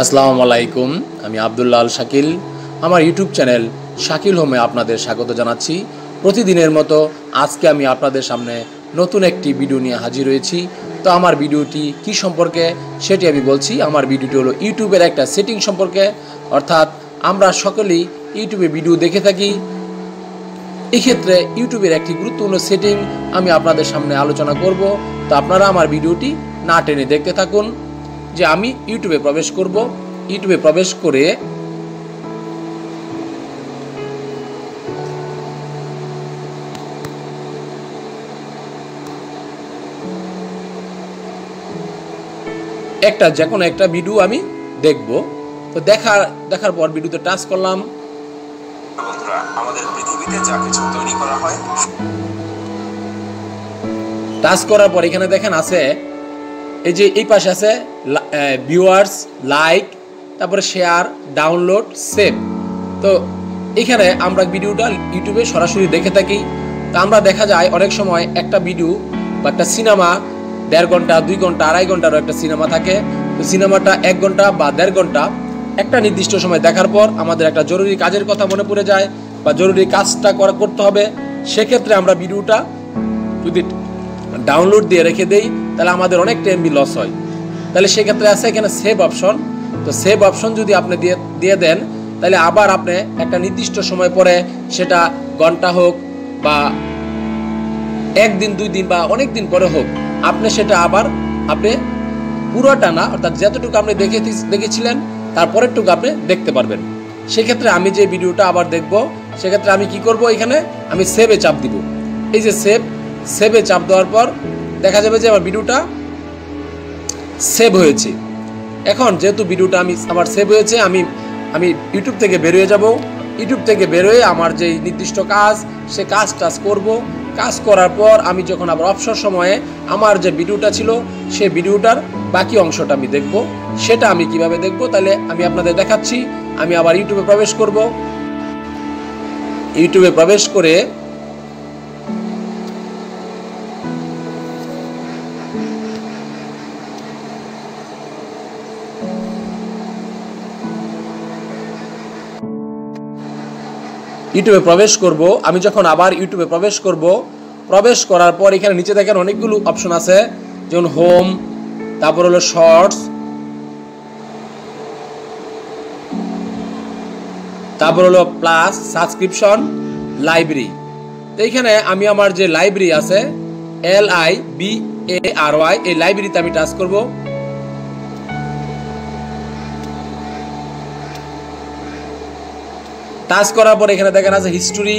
আসসালামু আলাইকুম। আমি আব্দুল্লাহ আল শাকিল। আমার ইউটিউব চ্যানেল শাকিল হোমে আপনাদের স্বাগত জানাচ্ছি। প্রতিদিনের মতো আজকে আমি আপনাদের সামনে নতুন একটি ভিডিও নিয়ে হাজির হয়েছি। তো আমার ভিডিওটি কি সম্পর্কে সেটি আমি বলছি। আমার ভিডিওটি হলো ইউটিউবের একটা সেটিং সম্পর্কে, অর্থাৎ আমরা সকলেই ইউটিউবে ভিডিও দেখে থাকি। এক্ষেত্রে ইউটিউবের একটি গুরুত্বপূর্ণ সেটিং আমি আপনাদের সামনে আলোচনা করব। তো আপনারা আমার ভিডিওটি না টেনে দেখতে থাকুন। যে আমি ইউটিউবে প্রবেশ করব। ইউটিউবে প্রবেশ করে যে কোনো একটা ভিডিও আমি দেখব। তো দেখার পর ভিডিওতে টাচ করলাম। বন্ধুরা, আমাদের পৃথিবীতে যা কিছু তৈরি করা হয়, টাচ করার পর এখানে দেখেন আছে, এই যে এই পাশে আছে ভিউয়ার্স, লাইক, তারপরে শেয়ার, ডাউনলোড, সেভ। তো এখানে আমরা ভিডিওটা ইউটিউবে সরাসরি দেখে থাকি। তো আমরা দেখা যায় অনেক সময় একটা ভিডিও বা একটা সিনেমা 1.5 ঘন্টা, 2 ঘন্টা, 2.5 ঘন্টারও একটা সিনেমা থাকে। তো সিনেমাটা 1 ঘন্টা বা 1.5 ঘন্টা একটা নির্দিষ্ট সময় দেখার পর আমাদের একটা জরুরি কাজের কথা মনে পড়ে যায় বা জরুরি কাজটা করতে হবে। সেক্ষেত্রে আমরা ভিডিওটা যদি ডাউনলোড দিয়ে রেখে দেই তাহলে আমাদের অনেকটা এমবি লস হয়। তাহলে সেক্ষেত্রে আছে এখানে সেভ অপশন। তো সেভ অপশন যদি আপনি দিয়ে দেন তাহলে আবার আপনি একটা নির্দিষ্ট সময় পরে, সেটা ঘন্টা হোক বা 1 দিন 2 দিন বা অনেক দিন পরে হোক, আপনি সেটা আবার আপনি পুরোটা না, অর্থাৎ যতটুকু আপনি দেখেছিলেন তারপরেরটুকু আপনি দেখতে পারবেন। সেক্ষেত্রে আমি যে ভিডিওটা আবার দেখব, সেক্ষেত্রে আমি কি করব, এখানে আমি সেভে চাপ দিব। এই যে সেভে চাপ দেওয়ার পর দেখা যাবে যে আমার ভিডিওটা সেভ হয়েছে। এখন যেহেতু ভিডিওটা আমার সেভ হয়েছে, আমি ইউটিউব থেকে বেরিয়ে যাব। ইউটিউব থেকে বেরোয় আমার যে নির্দিষ্ট কাজ, সে কাজ করব। কাজ করার পর আমি যখন আবার অবসর সময়ে আমার যে ভিডিওটা ছিল সেই ভিডিওটার বাকি অংশটা আমি দেখব। সেটা আমি কিভাবে দেখব তাহলে আমি আপনাদের দেখাচ্ছি। আমি আবার ইউটিউবে প্রবেশ করব। ইউটিউবে প্রবেশ করে ইউটিউবে প্রবেশ করব। আমি যখন আবার ইউটিউবে প্রবেশ করার পর এখানে নিচে দেখেন অনেকগুলো অপশন আছে, যেমন হোম, তারপর হলো শর্টস, তারপর হলো প্লাস, সাবস্ক্রিপশন, লাইব্রেরি। তো এইখানে আমি আমার যে লাইব্রেরি আছে LIBRY, এই লাইব্রেরিতে আমি টাচ করব। টাচ করার পর এখানে দেখেন আছে history,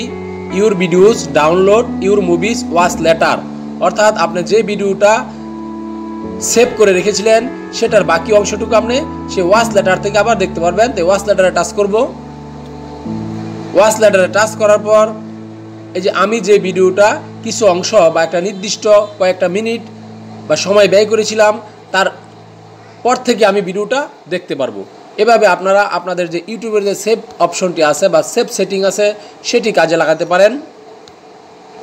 your videos, download, your movies, watch later. অর্থাৎ আপনি যে ভিডিওটা সেভ করে রেখেছিলেন সেটার বাকি অংশটুকু আপনি সেই ওয়াচ লেটার থেকে আবার দেখতে পারবেন। তো ওয়াচ লেটারে টাচ করব। ওয়াচ লেটারে টাচ করার পর এই যে আমি যে ভিডিওটা কিছু অংশ বা একটা নির্দিষ্ট কয়েকটা মিনিট বা সময় ব্যয় করেছিলাম, তার পর থেকে আমি ভিডিওটা দেখতে পারবো। এভাবে আপনারা আপনাদের যে ইউটিউবের যে সেভ অপশনটি আছে বা সেভ সেটিং আছে সেটি কাজে লাগাতে পারেন।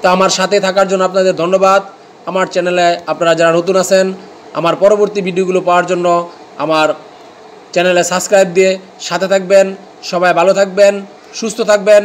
তো আমার সাথে থাকার জন্য আপনাদের ধন্যবাদ। আমার চ্যানেলে আপনারা যারা নতুন আছেন, আমার পরবর্তী ভিডিওগুলো পাওয়ার জন্য আমার চ্যানেলে সাবস্ক্রাইব দিয়ে সাথে থাকবেন। সবাই ভালো থাকবেন, সুস্থ থাকবেন।